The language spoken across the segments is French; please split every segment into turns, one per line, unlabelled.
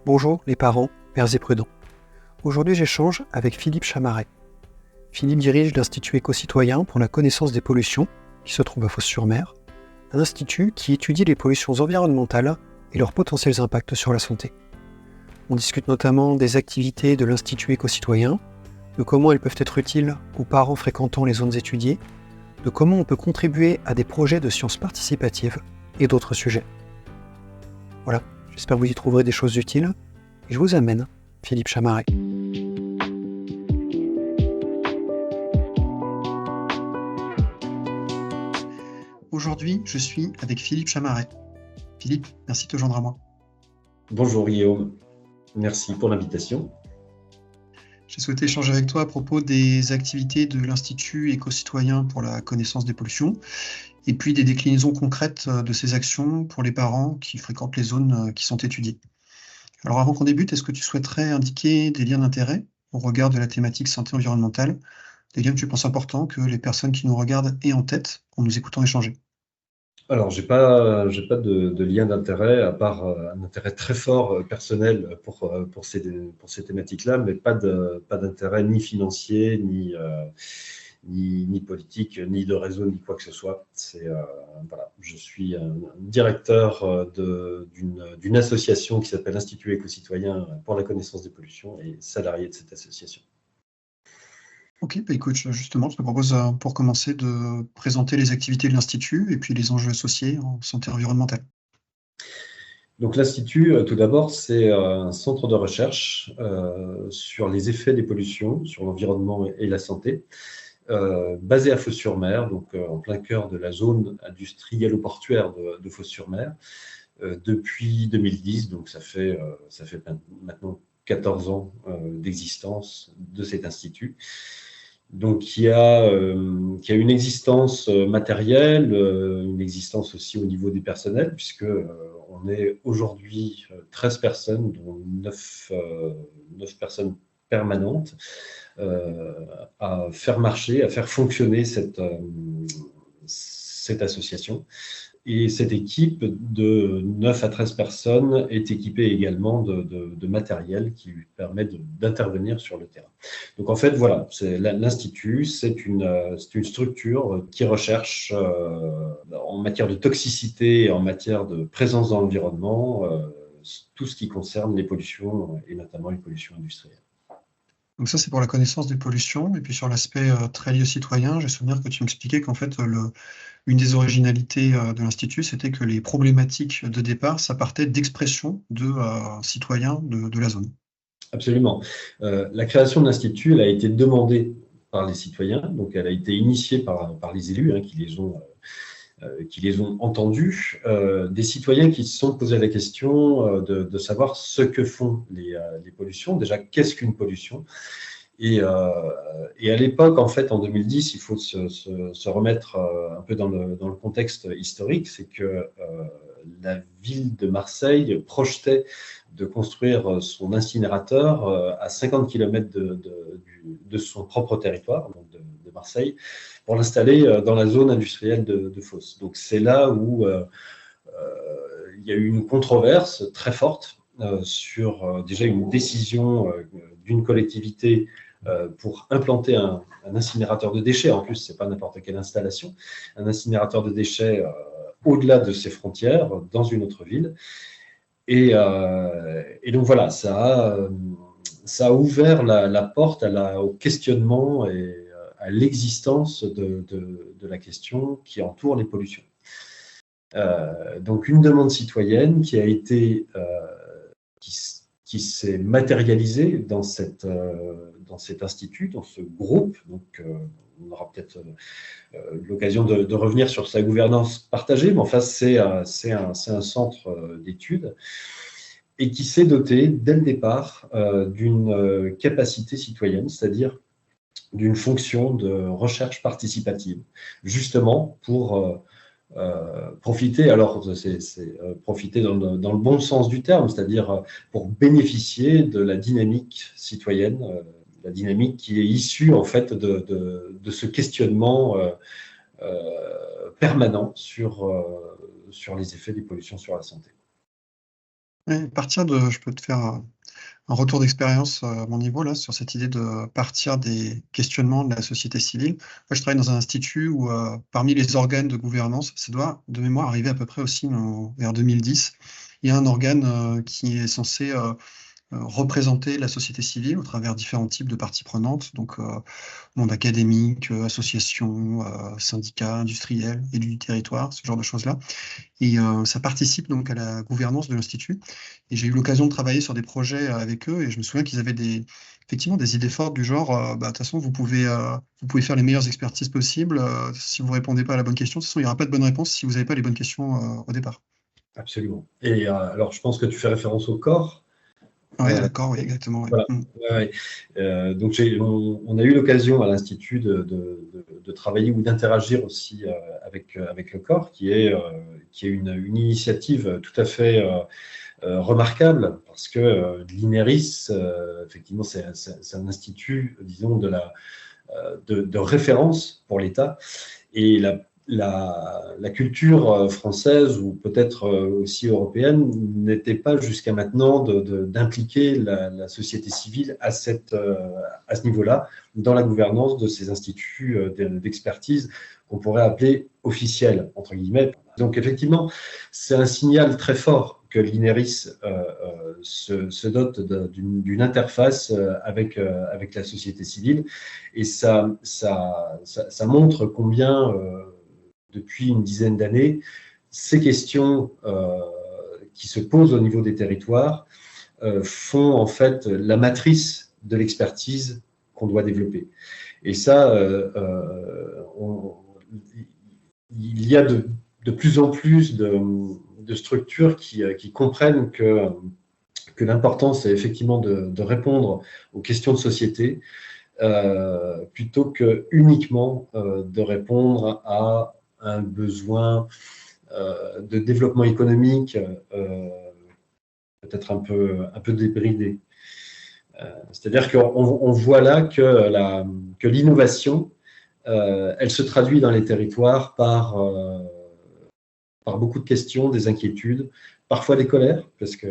Bonjour les parents, pères et prudents. Aujourd'hui j'échange avec Philippe Chamaret. Philippe dirige l'Institut éco-citoyen pour la connaissance des pollutions, qui se trouve à Fos-sur-Mer, un institut qui étudie les pollutions environnementales et leurs potentiels impacts sur la santé. On discute notamment des activités de l'Institut éco-citoyen, de comment elles peuvent être utiles aux parents fréquentant les zones étudiées, de comment on peut contribuer à des projets de sciences participatives et d'autres sujets. Voilà, j'espère que vous y trouverez des choses utiles. Et je vous amène Philippe Chamaret. Aujourd'hui, je suis avec Philippe Chamaret. Philippe, merci de te joindre à moi.
Bonjour Guillaume, merci pour l'invitation.
J'ai souhaité échanger avec toi à propos des activités de l'Institut éco-citoyen pour la connaissance des pollutions et puis des déclinaisons concrètes de ces actions pour les parents qui fréquentent les zones qui sont étudiées. Alors avant qu'on débute, est-ce que tu souhaiterais indiquer des liens d'intérêt au regard de la thématique santé environnementale, des liens que tu penses importants que les personnes qui nous regardent aient en tête en nous écoutant échanger?
Alors, j'ai pas de lien d'intérêt, à part un intérêt très fort personnel pour ces thématiques-là, mais pas d'intérêt ni financier, ni politique, ni de réseau, ni quoi que ce soit. Voilà, je suis un directeur d'une association qui s'appelle Institut éco-citoyen pour la connaissance des pollutions et salarié de cette association.
Ok, bah écoute, justement, je te propose pour commencer de présenter les activités de l'Institut et puis les enjeux associés en santé environnementale.
Donc l'Institut, tout d'abord, c'est un centre de recherche sur les effets des pollutions sur l'environnement et la santé, basé à Fos-sur-Mer, donc en plein cœur de la zone industrielle-portuaire de Fos-sur-Mer, depuis 2010. Donc ça fait maintenant 14 ans d'existence de cet institut. Donc, qui a une existence matérielle, une existence aussi au niveau du personnel, puisque on est aujourd'hui 13 personnes, dont 9 personnes permanentes, à faire marcher, à faire fonctionner cette association. Et cette équipe de 9 à 13 personnes est équipée également de matériel qui lui permet d'intervenir sur le terrain. Donc en fait, voilà, l'Institut, c'est une structure qui recherche en matière de toxicité et en matière de présence dans l'environnement tout ce qui concerne les pollutions et notamment les pollutions industrielles.
Donc ça, c'est pour la connaissance des pollutions. Et puis sur l'aspect très lié citoyen, j'ai souvenir que tu m'expliquais qu'en fait, une des originalités de l'Institut, c'était que les problématiques de départ, ça partait d'expressions de citoyens de la zone.
Absolument. La création de l'Institut, elle a été demandée par les citoyens, donc elle a été initiée par les élus qui les ont entendus, des citoyens qui se sont posé la question de savoir ce que font les pollutions. Déjà, qu'est-ce qu'une pollution ? Et à l'époque, en fait, en 2010, il faut se remettre un peu dans le contexte historique, c'est que la ville de Marseille projetait de construire son incinérateur à 50 km de son propre territoire, donc de Marseille, pour l'installer dans la zone industrielle de Fos. Donc c'est là où il y a eu une controverse très forte sur déjà une décision d'une collectivité pour implanter un incinérateur de déchets. En plus, ce n'est pas n'importe quelle installation, un incinérateur de déchets au-delà de ses frontières, dans une autre ville. Et donc voilà, ça a ouvert la porte au questionnement et à l'existence de la question qui entoure les pollutions. Donc une demande citoyenne qui a été qui s'est matérialisée dans cet institut, dans ce groupe. Donc on aura peut-être l'occasion de revenir sur sa gouvernance partagée, mais enfin c'est un centre d'études et qui s'est doté dès le départ d'une capacité citoyenne, c'est-à-dire d'une fonction de recherche participative, justement pour profiter, alors c'est profiter dans le bon sens du terme, c'est-à-dire pour bénéficier de la dynamique citoyenne, la dynamique qui est issue en fait de ce questionnement permanent sur les effets des pollutions sur la santé.
Ouais, je peux te faire un retour d'expérience à mon niveau là, sur cette idée de partir des questionnements de la société civile. Moi, je travaille dans un institut où, parmi les organes de gouvernance, ça doit, de mémoire, arriver à peu près aussi vers 2010. Il y a un organe qui est censé représenter la société civile au travers différents types de parties prenantes, donc monde académique, associations, syndicats, industriels, élus du territoire, ce genre de choses-là. Et ça participe donc à la gouvernance de l'Institut. Et j'ai eu l'occasion de travailler sur des projets avec eux, et je me souviens qu'ils avaient effectivement des idées fortes du genre, bah, de toute façon, vous pouvez faire les meilleures expertises possibles. Si vous ne répondez pas à la bonne question, de toute façon, il n'y aura pas de bonne réponse si vous n'avez pas les bonnes questions au départ.
Absolument. Et alors, je pense que tu fais référence au corps.
Oui, d'accord, oui, exactement. Ouais.
Voilà. Ouais, ouais. Donc, on a eu l'occasion à l'Institut de travailler ou d'interagir aussi avec le corps, qui est une initiative tout à fait remarquable, parce que l'INERIS, effectivement, c'est un institut, disons, de référence pour l'État. Et la culture française, ou peut-être aussi européenne, n'était pas jusqu'à maintenant d'impliquer la société civile à ce niveau-là, dans la gouvernance de ces instituts d'expertise qu'on pourrait appeler officiels, entre guillemets. Donc effectivement, c'est un signal très fort que l'INERIS se dote d'une interface avec la société civile. Et ça montre combien, depuis une dizaine d'années, ces questions qui se posent au niveau des territoires font en fait la matrice de l'expertise qu'on doit développer. Et ça, il y a de plus en plus de structures qui comprennent que l'important, c'est effectivement de répondre aux questions de société, plutôt que uniquement de répondre à un besoin de développement économique peut-être un peu débridé. C'est-à-dire qu'on voit là que l'innovation, elle se traduit dans les territoires par beaucoup de questions, des inquiétudes, parfois des colères, parce que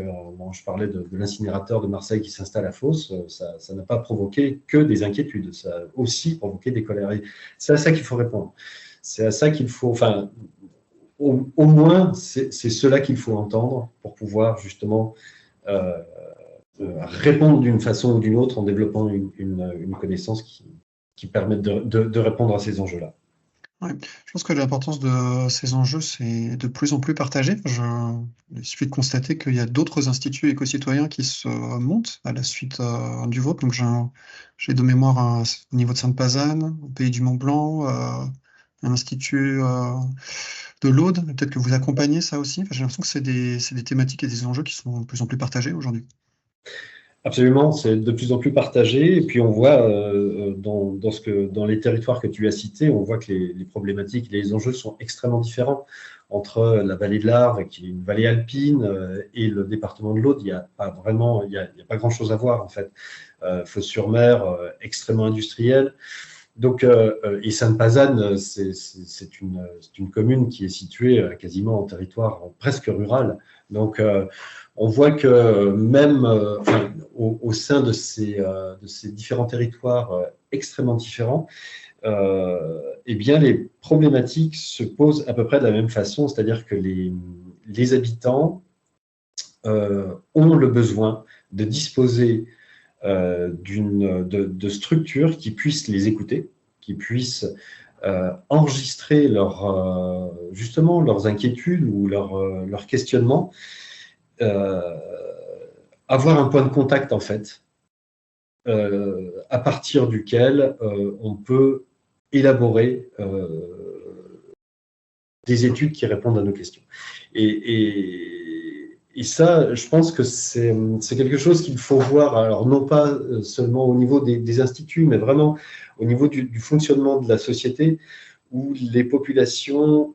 je parlais de l'incinérateur de Marseille qui s'installe à Fos, ça n'a pas provoqué que des inquiétudes, ça a aussi provoqué des colères. Et c'est à ça qu'il faut répondre. C'est à ça qu'il faut, enfin, au moins, c'est cela qu'il faut entendre pour pouvoir justement répondre d'une façon ou d'une autre en développant une connaissance qui permette de répondre à ces enjeux-là.
Ouais. Je pense que l'importance de ces enjeux, c'est de plus en plus partagé. Il suffit de constater qu'il y a d'autres instituts éco-citoyens qui se montent à la suite du vôtre. Donc, j'ai de mémoire au niveau de Sainte-Pazanne, au Pays du Mont-Blanc, un institut de l'Aude. Peut-être que vous accompagnez ça aussi. Enfin, j'ai l'impression que c'est des thématiques et des enjeux qui sont de plus en plus partagés aujourd'hui.
Absolument, c'est de plus en plus partagé. Et puis on voit dans les territoires que tu as cités, on voit que les problématiques, les enjeux sont extrêmement différents. Entre la vallée de l'Arve, qui est une vallée alpine, et le département de l'Aude, il n'y a pas grand-chose à voir en fait. Fos-sur-Mer, extrêmement industriel. Donc, et Sainte-Pazanne, c'est une commune qui est située quasiment en territoire presque rural. Donc, on voit que même au sein de ces différents territoires extrêmement différents, eh bien, les problématiques se posent à peu près de la même façon, c'est-à-dire que les habitants ont le besoin de disposer de structures qui puissent les écouter, qui puissent enregistrer justement leurs inquiétudes ou leurs questionnements, avoir un point de contact en fait, à partir duquel on peut élaborer des études qui répondent à nos questions. Et ça, je pense que c'est quelque chose qu'il faut voir, alors non pas seulement au niveau des instituts, mais vraiment au niveau du fonctionnement de la société, où les populations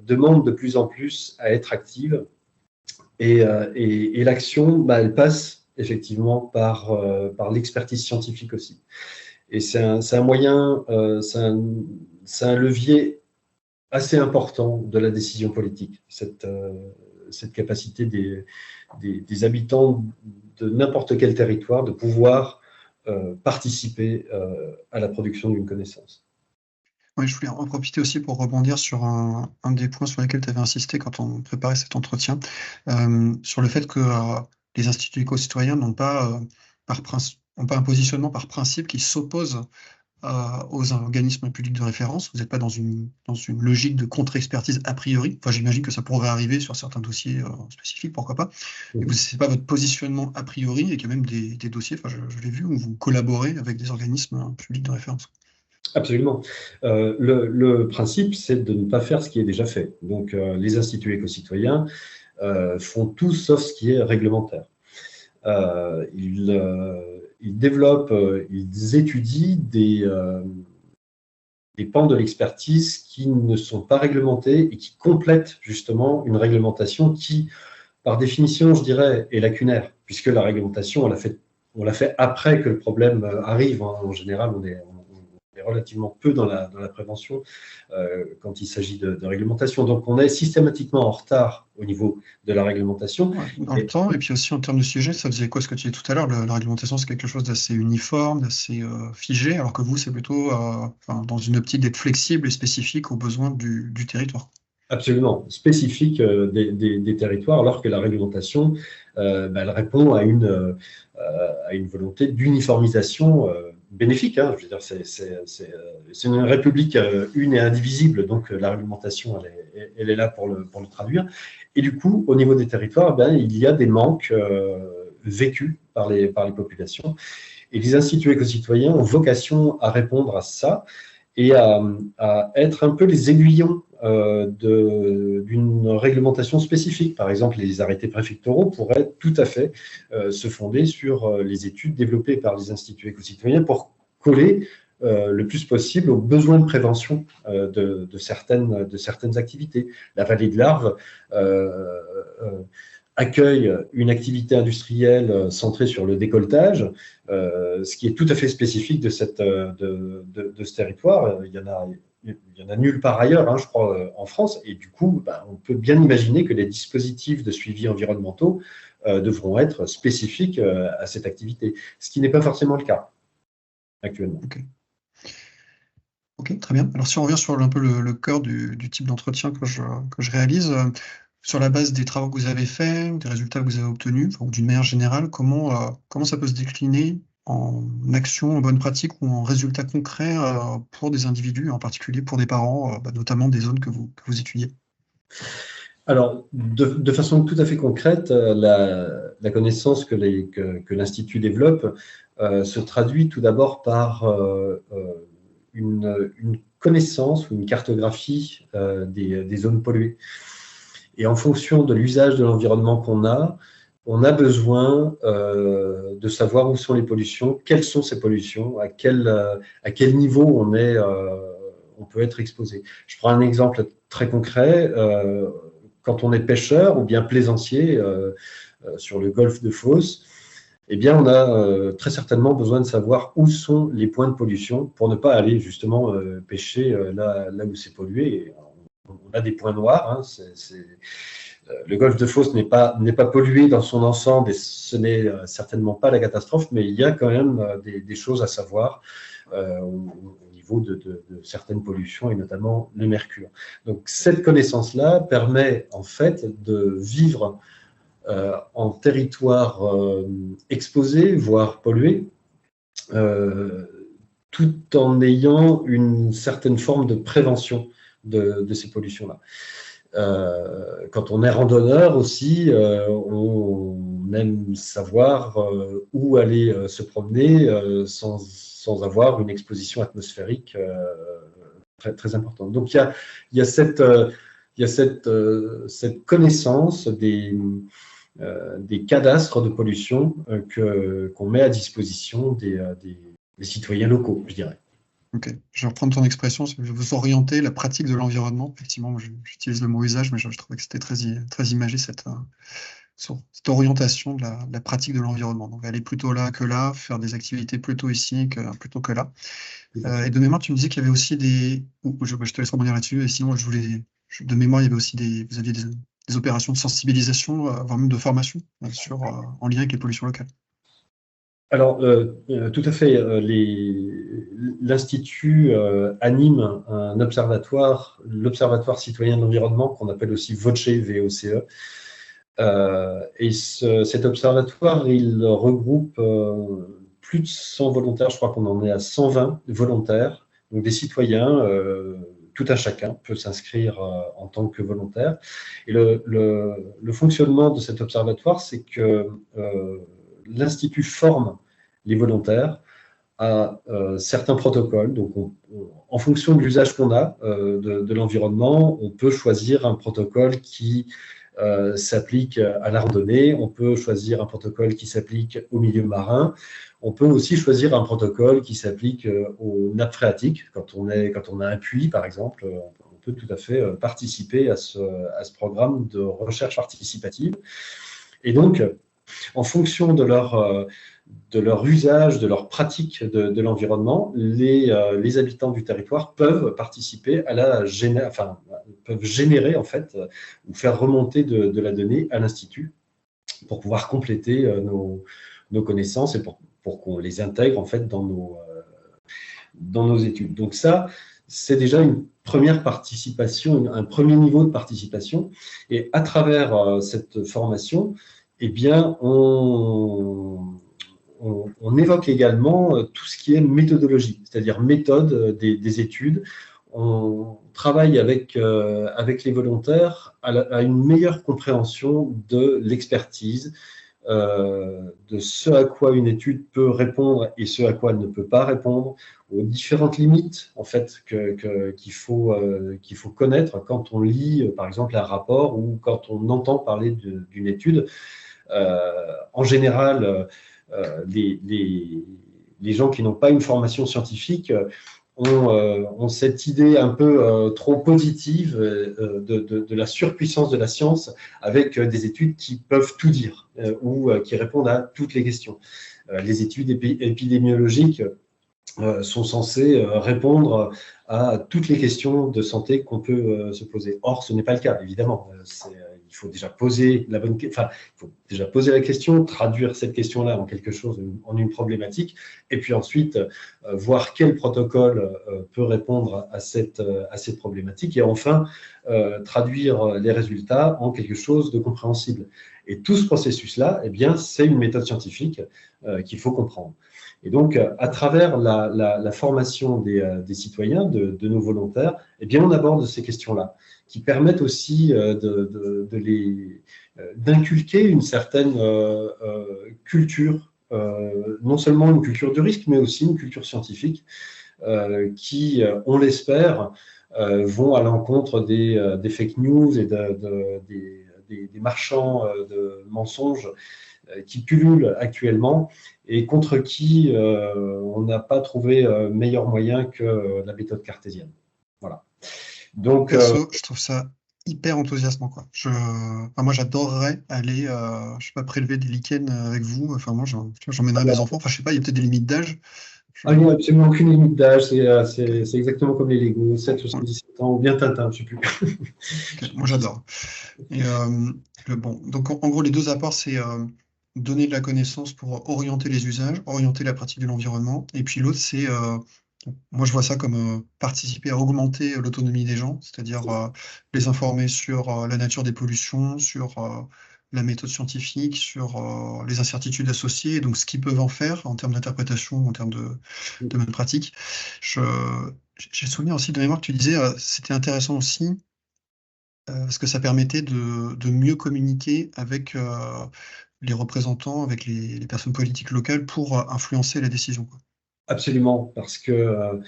demandent de plus en plus à être actives. Et l'action, elle passe effectivement par l'expertise scientifique aussi. Et c'est un moyen, c'est un levier assez important de la décision politique, cette capacité des habitants de n'importe quel territoire de pouvoir participer à la production d'une connaissance.
Oui, je voulais en profiter aussi pour rebondir sur un des points sur lesquels tu avais insisté quand on préparait cet entretien, sur le fait que les instituts éco-citoyens n'ont pas, ont pas un positionnement par principe qui s'oppose aux organismes publics de référence. Vous n'êtes pas dans une logique de contre-expertise a priori. Enfin, j'imagine que ça pourrait arriver sur certains dossiers spécifiques, pourquoi pas. Mais ce n'est pas votre positionnement a priori et qu'il y a même des dossiers, enfin, je l'ai vu, où vous collaborez avec des organismes publics de référence.
Absolument. Le principe, c'est de ne pas faire ce qui est déjà fait. Donc, les instituts éco-citoyens font tout sauf ce qui est réglementaire. Ils développent, ils étudient des pans de l'expertise qui ne sont pas réglementés et qui complètent justement une réglementation qui, par définition, je dirais, est lacunaire, puisque la réglementation, on l'a fait après que le problème arrive. En général, on est relativement peu dans la prévention quand il s'agit de réglementation. Donc, on est systématiquement en retard au niveau de la réglementation.
Ouais, dans le temps, et puis aussi en termes de sujet, ça faisait quoi ce que tu disais tout à l'heure, la réglementation, c'est quelque chose d'assez uniforme, d'assez figé, alors que vous, c'est plutôt dans une optique d'être flexible et spécifique aux besoins du territoire.
Absolument, spécifique des territoires, alors que la réglementation, elle répond à une volonté d'uniformisation bénéfique. Hein. Je veux dire, c'est une république une et indivisible, donc la réglementation, elle est là pour le traduire. Et du coup, au niveau des territoires, il y a des manques vécus par les populations. Et les instituts éco-citoyens ont vocation à répondre à ça et à être un peu les aiguillons d'une réglementation spécifique. Par exemple, les arrêtés préfectoraux pourraient tout à fait se fonder sur les études développées par les instituts éco-citoyens pour coller le plus possible aux besoins de prévention de certaines activités. La vallée de l'Arve accueille une activité industrielle centrée sur le décolletage, ce qui est tout à fait spécifique de ce territoire. Il y en a nulle part ailleurs, hein, je crois, en France. Et du coup, on peut bien imaginer que les dispositifs de suivi environnementaux devront être spécifiques à cette activité, ce qui n'est pas forcément le cas actuellement.
Ok, très bien. Alors si on revient sur un peu le cœur du type d'entretien que je réalise, sur la base des travaux que vous avez faits, des résultats que vous avez obtenus, ou d'une manière générale, comment ça peut se décliner en action, en bonne pratique ou en résultats concrets pour des individus, en particulier pour des parents, notamment des zones que vous étudiez?
Alors, de façon tout à fait concrète, la connaissance que l'Institut développe se traduit tout d'abord par une connaissance ou une cartographie des zones polluées. Et en fonction de l'usage de l'environnement qu'on a, on a besoin de savoir où sont les pollutions, quelles sont ces pollutions, à quel niveau on peut être exposé. Je prends un exemple très concret. Quand on est pêcheur ou bien plaisancier sur le golfe de Fos, eh bien, on a très certainement besoin de savoir où sont les points de pollution pour ne pas aller justement pêcher là où c'est pollué. On a des points noirs. Hein, le golfe de Fos n'est pas pollué dans son ensemble et ce n'est certainement pas la catastrophe, mais il y a quand même des choses à savoir au niveau de certaines pollutions et notamment le mercure. Donc cette connaissance-là permet en fait de vivre en territoire exposé, voire pollué, tout en ayant une certaine forme de prévention de ces pollutions-là. Quand on est randonneur aussi, on aime savoir où aller se promener sans avoir une exposition atmosphérique très, très importante. Donc il y a cette connaissance des cadastres de pollution qu'on met à disposition des citoyens locaux, je dirais.
Ok, je vais reprendre ton expression, vous orienter la pratique de l'environnement. Effectivement, j'utilise le mot usage, mais je trouvais que c'était très imagé cette orientation de la pratique de l'environnement. Donc aller plutôt là que là, faire des activités plutôt ici plutôt que là. Et de mémoire, tu me disais qu'il y avait aussi je te laisse rebondir là-dessus, et sinon de mémoire, il y avait aussi vous aviez des opérations de sensibilisation, voire même de formation en lien avec les pollutions locales.
Alors, tout à fait. L'Institut anime un observatoire, l'Observatoire citoyen de l'environnement, qu'on appelle aussi VOCE, V-O-C-E. Et cet observatoire, il regroupe plus de 100 volontaires, je crois qu'on en est à 120 volontaires, donc des citoyens, tout un chacun peut s'inscrire en tant que volontaire. Et le fonctionnement de cet observatoire, c'est que l'Institut forme les volontaires à certains protocoles. Donc, en fonction de l'usage qu'on a de l'environnement, on peut choisir un protocole qui s'applique à la randonnée, on peut choisir un protocole qui s'applique au milieu marin, on peut aussi choisir un protocole qui s'applique aux nappes phréatiques. Quand on a un puits, par exemple, on peut tout à fait participer à ce programme de recherche participative. Et donc, en fonction de leur usage, de leur pratique de l'environnement, les habitants du territoire peuvent participer à peuvent générer en fait ou faire remonter de la donnée à l'Institut pour pouvoir compléter nos connaissances et pour qu'on les intègre en fait dans nos études. Donc ça, c'est déjà une première participation, un premier niveau de participation. Et à travers cette formation, eh bien, on évoque également tout ce qui est méthodologie, c'est-à-dire méthode des études. On travaille avec les volontaires à une meilleure compréhension de l'expertise, de ce à quoi une étude peut répondre et ce à quoi elle ne peut pas répondre, aux différentes limites en fait qu'il faut connaître quand on lit par exemple un rapport ou quand on entend parler d'une étude. En général, les gens qui n'ont pas une formation scientifique ont cette idée un peu trop positive de la surpuissance de la science avec des études qui peuvent tout dire ou qui répondent à toutes les questions. Les études épidémiologiques sont censées répondre à toutes les questions de santé qu'on peut se poser. Or, ce n'est pas le cas, évidemment. Il faut déjà poser la question, traduire cette question-là en quelque chose, en une problématique, et puis ensuite voir quel protocole peut répondre à cette problématique, et enfin traduire les résultats en quelque chose de compréhensible. Et tout ce processus-là, eh bien, c'est une méthode scientifique qu'il faut comprendre. Et donc, à travers la formation des citoyens, de nos volontaires, eh bien, on aborde ces questions-là, qui permettent aussi d'inculquer une certaine culture, non seulement une culture du risque, mais aussi une culture scientifique, qui, on l'espère, vont à l'encontre des fake news et des marchands de mensonges qui pullulent actuellement et contre qui on n'a pas trouvé meilleur moyen que la méthode cartésienne. Voilà. Donc,
je trouve ça hyper enthousiasmant, quoi. Moi, j'adorerais aller, je sais pas, prélever des lichens avec vous. Enfin, moi, j'emmènerais mes enfants. Enfin, je sais pas, il y a peut-être des limites d'âge.
Il n'y a absolument aucune limite d'âge. C'est exactement comme les Lego, 7 ou 17 ans, ou bien Tintin, je ne sais plus.
Okay, moi, j'adore. Et donc, en gros, les deux apports, c'est donner de la connaissance pour orienter les usages, orienter la pratique de l'environnement. Et puis l'autre, c'est, moi je vois ça comme participer à augmenter l'autonomie des gens, c'est-à-dire les informer sur la nature des pollutions, sur la méthode scientifique, sur les incertitudes associées, donc ce qu'ils peuvent en faire en termes d'interprétation, en termes de bonne pratique. J'ai souvenir aussi de mémoire que tu disais, c'était intéressant aussi, parce que ça permettait de mieux communiquer avec les représentants, avec les personnes politiques locales pour influencer la décision, quoi.
Absolument, parce que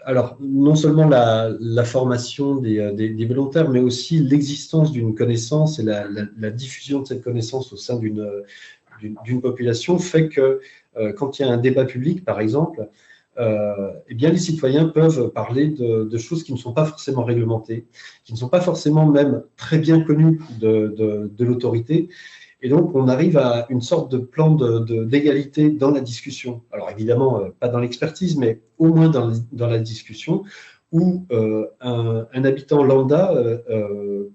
alors non seulement la formation des volontaires, mais aussi l'existence d'une connaissance et la diffusion de cette connaissance au sein d'une population fait que quand il y a un débat public, par exemple, eh bien, les citoyens peuvent parler de choses qui ne sont pas forcément réglementées, qui ne sont pas forcément même très bien connues de l'autorité. Et donc, on arrive à une sorte de plan d'égalité dans la discussion. Alors, évidemment, pas dans l'expertise, mais au moins dans la discussion, où un habitant lambda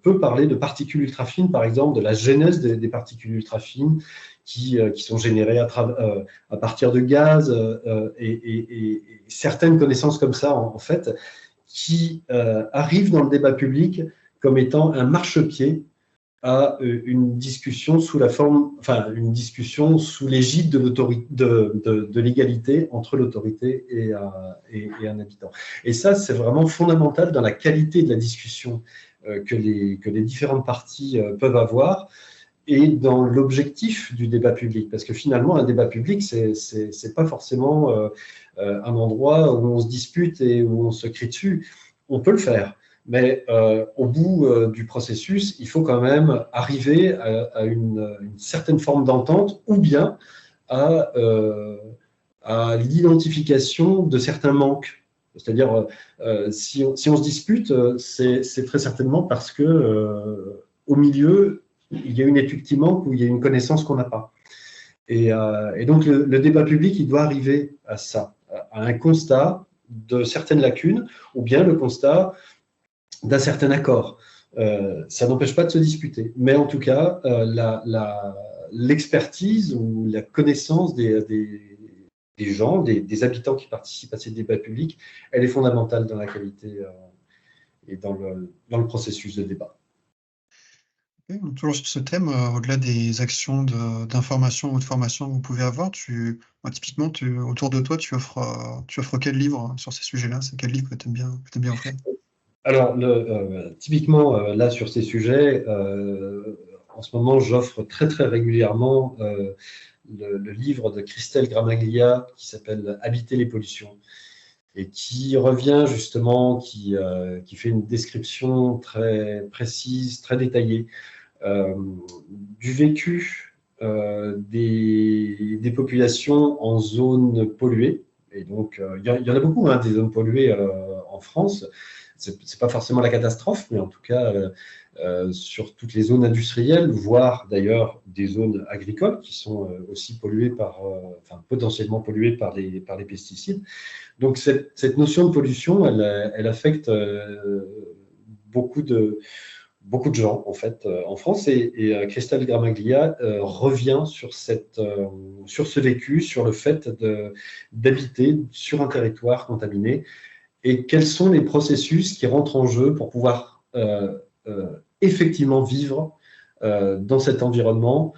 peut parler de particules ultra fines, par exemple, de la genèse des particules ultra fines qui sont générées à partir de gaz et certaines connaissances comme ça, en fait, qui arrivent dans le débat public comme étant un marchepied à une discussion sous la forme, enfin une discussion sous l'égide de l'égalité entre l'autorité et un habitant. Et ça, c'est vraiment fondamental dans la qualité de la discussion que les différentes parties peuvent avoir et dans l'objectif du débat public. Parce que finalement, un débat public, c'est pas forcément un endroit où on se dispute et où on se crie dessus. On peut le faire. Mais au bout du processus, il faut quand même arriver à une certaine forme d'entente ou bien à l'identification de certains manques. C'est-à-dire, si on se dispute, c'est très certainement parce que au milieu, il y a une étude qui manque ou il y a une connaissance qu'on n'a pas. Et donc, le débat public, il doit arriver à ça, à un constat de certaines lacunes ou bien le constat d'un certain accord. Ça n'empêche pas de se disputer. Mais en tout cas, l'expertise ou la connaissance des gens, des habitants qui participent à ces débats publics, elle est fondamentale dans la qualité et dans le processus de débat.
Ok, donc toujours sur ce thème, au-delà des actions d'information ou de formation que vous pouvez avoir, typiquement, autour de toi, tu offres quel livre sur ces sujets-là? C'est quel livre que tu aimes bien offrir?
Alors, typiquement, là, sur ces sujets, en ce moment, j'offre très, très régulièrement le livre de Christelle Gramaglia qui s'appelle « Habiter les pollutions » et qui revient justement, qui fait une description très précise, très détaillée du vécu des populations en zones polluées. Et donc, il y en a beaucoup, hein, des zones polluées en France. C'est pas forcément la catastrophe, mais en tout cas, sur toutes les zones industrielles, voire d'ailleurs des zones agricoles qui sont aussi polluées potentiellement polluées par les pesticides. Donc, cette notion de pollution, elle affecte beaucoup de gens, en fait, en France. Et Christelle Gramaglia revient sur ce vécu, sur le fait d'habiter sur un territoire contaminé et quels sont les processus qui rentrent en jeu pour pouvoir effectivement vivre dans cet environnement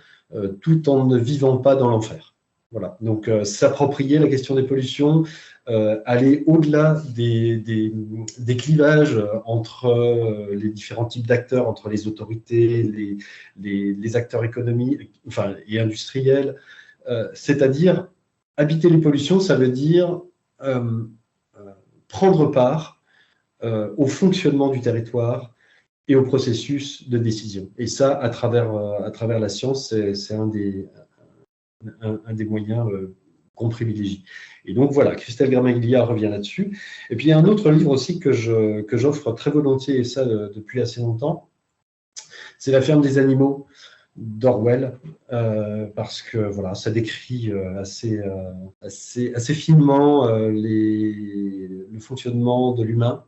tout en ne vivant pas dans l'enfer. Voilà. Donc, s'approprier la question des pollutions, aller au-delà des clivages entre les différents types d'acteurs, entre les autorités, les acteurs économiques et industriels. C'est-à-dire, habiter les pollutions, ça veut dire prendre part au fonctionnement du territoire et au processus de décision. Et ça, à travers la science, c'est un des moyens qu'on privilégie. Et donc voilà, Christelle Gramaglia revient là-dessus. Et puis il y a un autre livre aussi que j'offre très volontiers, et ça depuis assez longtemps, c'est La ferme des animaux d'Orwell, parce que voilà, ça décrit assez finement le fonctionnement de l'humain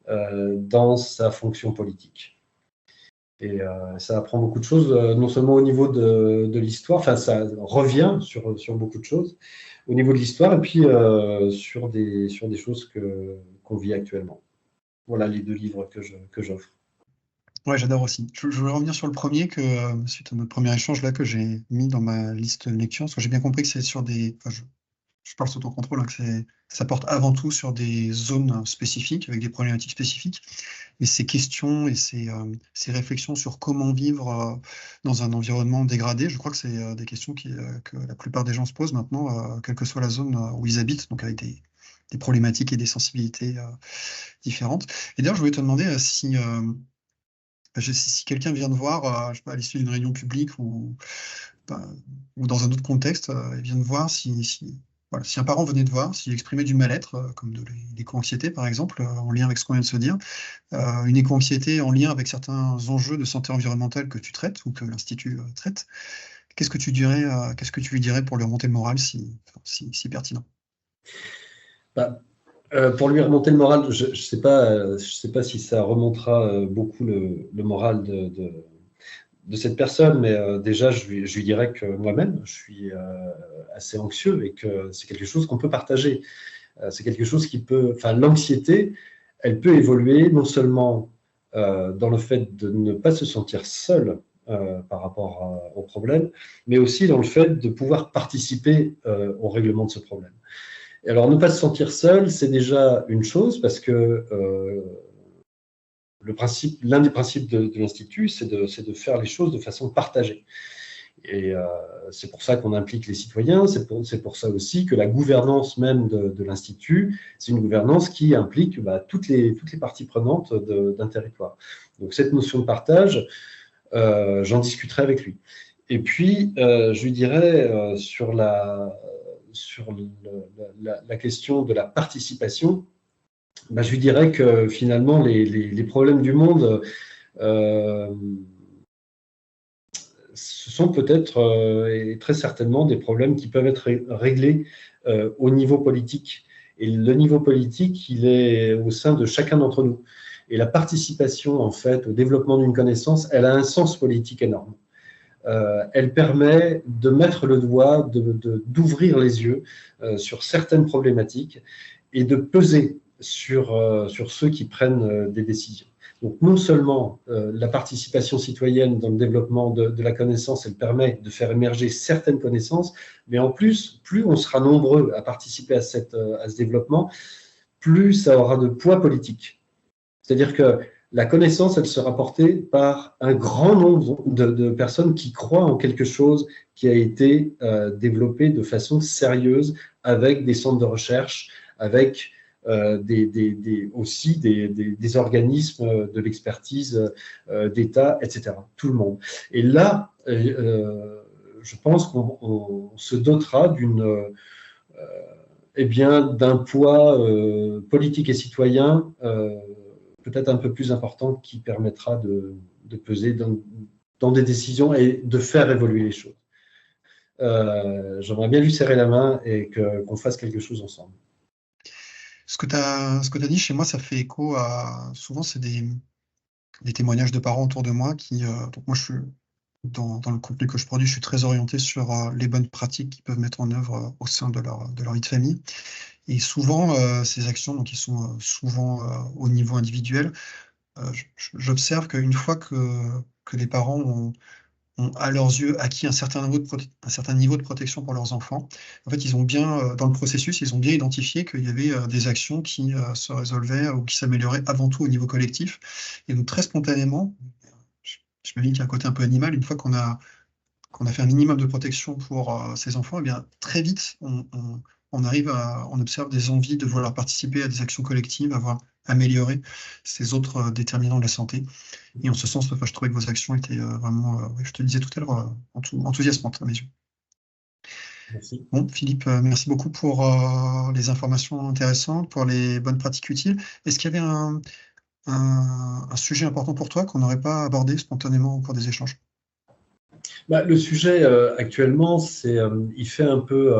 dans sa fonction politique. Et ça apprend beaucoup de choses, non seulement au niveau de l'histoire, enfin ça revient sur beaucoup de choses au niveau de l'histoire, et puis sur des choses qu'on vit actuellement. Voilà les deux livres que j'offre.
Ouais, j'adore aussi. Je voulais revenir sur le premier, suite à notre premier échange là, que j'ai mis dans ma liste de lecture, parce que j'ai bien compris que c'est sur des... Enfin, je parle sous ton contrôle, hein, que ça porte avant tout sur des zones spécifiques, avec des problématiques spécifiques. Mais ces questions et ces réflexions sur comment vivre dans un environnement dégradé, je crois que c'est des questions que la plupart des gens se posent maintenant, quelle que soit la zone où ils habitent, donc avec des problématiques et des sensibilités différentes. Et d'ailleurs, je voulais te demander si quelqu'un vient te voir, je sais pas, à l'issue d'une réunion publique ou dans un autre contexte, il vient te voir voilà, si un parent venait te voir, s'il exprimait du mal-être, comme de l'éco-anxiété par exemple, en lien avec ce qu'on vient de se dire, une éco-anxiété en lien avec certains enjeux de santé environnementale que tu traites ou que l'Institut traite, qu'est-ce que tu lui dirais pour lui remonter le moral si pertinent?
Pour lui remonter le moral, je ne sais pas si ça remontera beaucoup le moral de cette personne, mais déjà, je lui dirais que moi-même, je suis assez anxieux et que c'est quelque chose qu'on peut partager. C'est quelque chose qui peut... Enfin, l'anxiété, elle peut évoluer non seulement dans le fait de ne pas se sentir seul par rapport au problème, mais aussi dans le fait de pouvoir participer au règlement de ce problème. Et alors, ne pas se sentir seul, c'est déjà une chose, parce que l'un des principes de l'Institut, c'est de faire les choses de façon partagée. Et c'est pour ça qu'on implique les citoyens, c'est pour ça aussi que la gouvernance même de l'Institut, c'est une gouvernance qui implique toutes les parties prenantes d'un territoire. Donc cette notion de partage, j'en discuterai avec lui. Et puis, je lui dirais sur la question de la participation, je lui dirais que finalement, les problèmes du monde, ce sont peut-être et très certainement des problèmes qui peuvent être réglés au niveau politique. Et le niveau politique, il est au sein de chacun d'entre nous. Et la participation, en fait, au développement d'une connaissance, elle a un sens politique énorme. Elle permet de mettre le doigt, d'ouvrir les yeux sur certaines problématiques et de peser sur ceux qui prennent des décisions. Donc non seulement la participation citoyenne dans le développement de la connaissance, elle permet de faire émerger certaines connaissances, mais en plus, plus on sera nombreux à participer à ce développement, plus ça aura de poids politique. C'est-à-dire que la connaissance, elle sera portée par un grand nombre de personnes qui croient en quelque chose qui a été développé de façon sérieuse avec des centres de recherche, avec aussi des organismes de l'expertise d'État, etc. Tout le monde. Et là, je pense qu'on se dotera d'un poids politique et citoyen peut-être un peu plus important qui permettra de peser dans des décisions et de faire évoluer les choses. J'aimerais bien lui serrer la main et qu'on fasse quelque chose ensemble.
Ce que tu as dit chez moi, ça fait écho à... Souvent, c'est des témoignages de parents autour de moi qui... donc moi, je suis dans le contenu que je produis, je suis très orienté sur les bonnes pratiques qu'ils peuvent mettre en œuvre au sein de leur vie de famille. Et souvent, ces actions, donc, qui sont souvent au niveau individuel, j'observe qu'une fois que les parents ont à leurs yeux acquis un certain niveau de protection pour leurs enfants, en fait, ils ont bien, dans le processus, ils ont bien identifié qu'il y avait des actions qui se résolvaient ou qui s'amélioraient avant tout au niveau collectif. Et donc, très spontanément, je me dis qu'il y a un côté un peu animal, une fois qu'on a fait un minimum de protection pour ces enfants, eh bien, très vite, on observe des envies de vouloir participer à des actions collectives, à voir améliorer ces autres déterminants de la santé. Et en ce sens, je trouvais que vos actions étaient vraiment, je te le disais tout à l'heure, enthousiasmantes à mes yeux.
Merci.
Bon, Philippe, merci beaucoup pour les informations intéressantes, pour les bonnes pratiques utiles. Est-ce qu'il y avait un sujet important pour toi qu'on n'aurait pas abordé spontanément au cours des échanges?
Le sujet actuellement, il fait un peu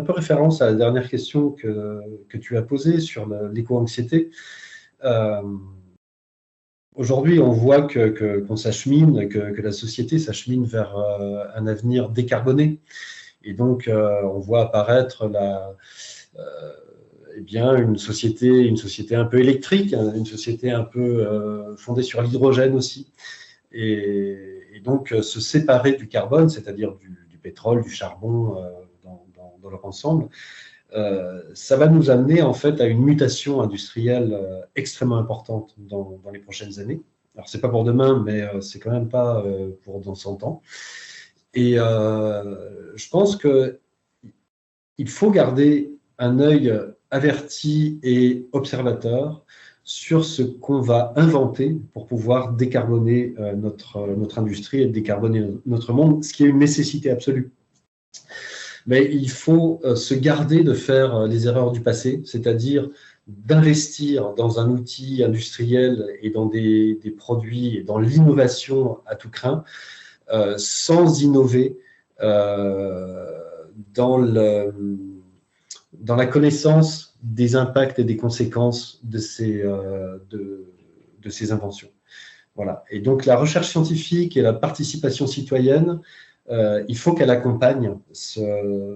référence à la dernière question que tu as posée sur l'éco-anxiété. Aujourd'hui, on voit qu'on s'achemine, que la société s'achemine vers un avenir décarboné. Et donc, on voit apparaître une société un peu électrique, une société un peu fondée sur l'hydrogène aussi. Et donc, se séparer du carbone, c'est-à-dire du pétrole, du charbon dans leur ensemble, ça va nous amener en fait à une mutation industrielle extrêmement importante dans les prochaines années. Alors, c'est pas pour demain, mais c'est quand même pas pour dans 100 ans. Et je pense qu'il faut garder un œil averti et observateur sur ce qu'on va inventer pour pouvoir décarboner notre industrie et décarboner notre monde, ce qui est une nécessité absolue. Mais il faut se garder de faire les erreurs du passé, c'est-à-dire d'investir dans un outil industriel et dans des produits et dans l'innovation à tout crin, sans innover dans la connaissance des impacts et des conséquences de ces inventions. Voilà. Et donc la recherche scientifique et la participation citoyenne, il faut qu'elle accompagne ce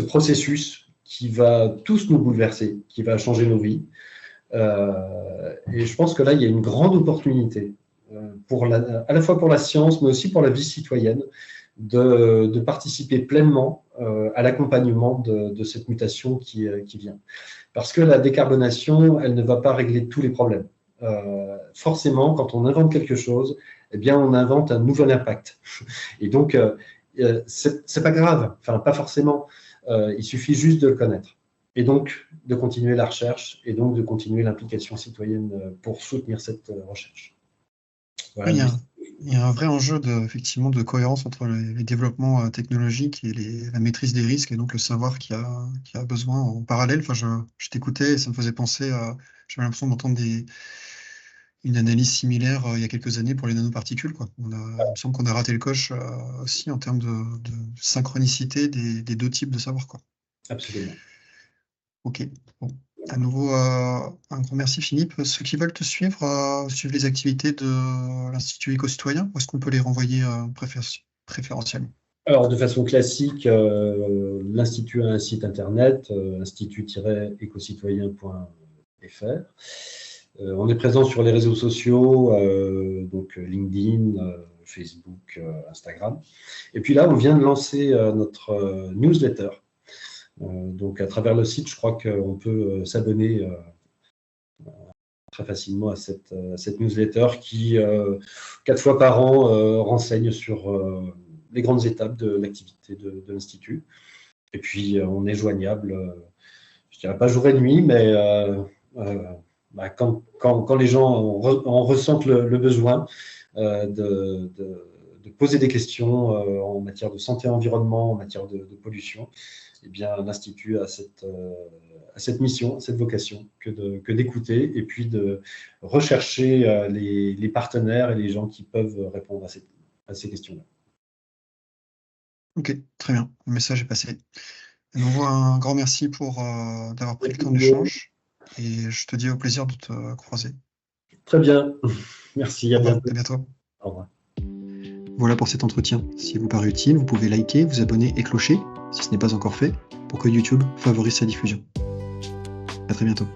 processus qui va tous nous bouleverser, qui va changer nos vies. Et je pense que là, il y a une grande opportunité à la fois pour la science, mais aussi pour la vie citoyenne, de participer pleinement à l'accompagnement de cette mutation qui vient. Parce que la décarbonation, elle ne va pas régler tous les problèmes. Forcément, quand on invente quelque chose, eh bien, on invente un nouvel impact. Et donc, c'est pas grave, enfin, pas forcément. Il suffit juste de le connaître. Et donc, de continuer la recherche et donc de continuer l'implication citoyenne pour soutenir cette recherche. Voilà.
Il y a un vrai enjeu effectivement de cohérence entre les développements technologiques et la maîtrise des risques et donc le savoir qui a besoin en parallèle. Enfin, je t'écoutais et ça me faisait penser à... J'avais l'impression d'entendre une analyse similaire il y a quelques années pour les nanoparticules, quoi. Il me semble qu'on a raté le coche aussi en termes de synchronicité des deux types de savoir, quoi.
Absolument.
Ok. Bon. À nouveau, un grand merci Philippe. Ceux qui veulent te suivre, suivent les activités de l'Institut Éco-Citoyen, ou est-ce qu'on peut les renvoyer préférentiellement?
Alors, de façon classique, l'Institut a un site internet, institut-écocitoyen.fr. On est présent sur les réseaux sociaux, donc LinkedIn, Facebook, Instagram. Et puis là, on vient de lancer notre newsletter. Donc, à travers le site, je crois qu'on peut s'abonner très facilement à cette newsletter qui, 4 fois par an, renseigne sur les grandes étapes de l'activité de l'Institut. Et puis, on est joignable, je ne dirais pas jour et nuit, mais quand les gens en ressentent le besoin de poser des questions en matière de santé et environnement, en matière de pollution, eh bien, l'Institut a cette mission, cette vocation que d'écouter et puis de rechercher les partenaires et les gens qui peuvent répondre à ces questions-là.
Ok, très bien. Le message est passé. À nouveau, un grand merci d'avoir pris le temps d'échange et je te dis au plaisir de te croiser.
Très bien. Merci, à bientôt.
À bientôt.
Au revoir.
Voilà pour cet entretien. Si vous paraît utile, vous pouvez liker, vous abonner et clocher, si ce n'est pas encore fait, pour que YouTube favorise sa diffusion. À très bientôt.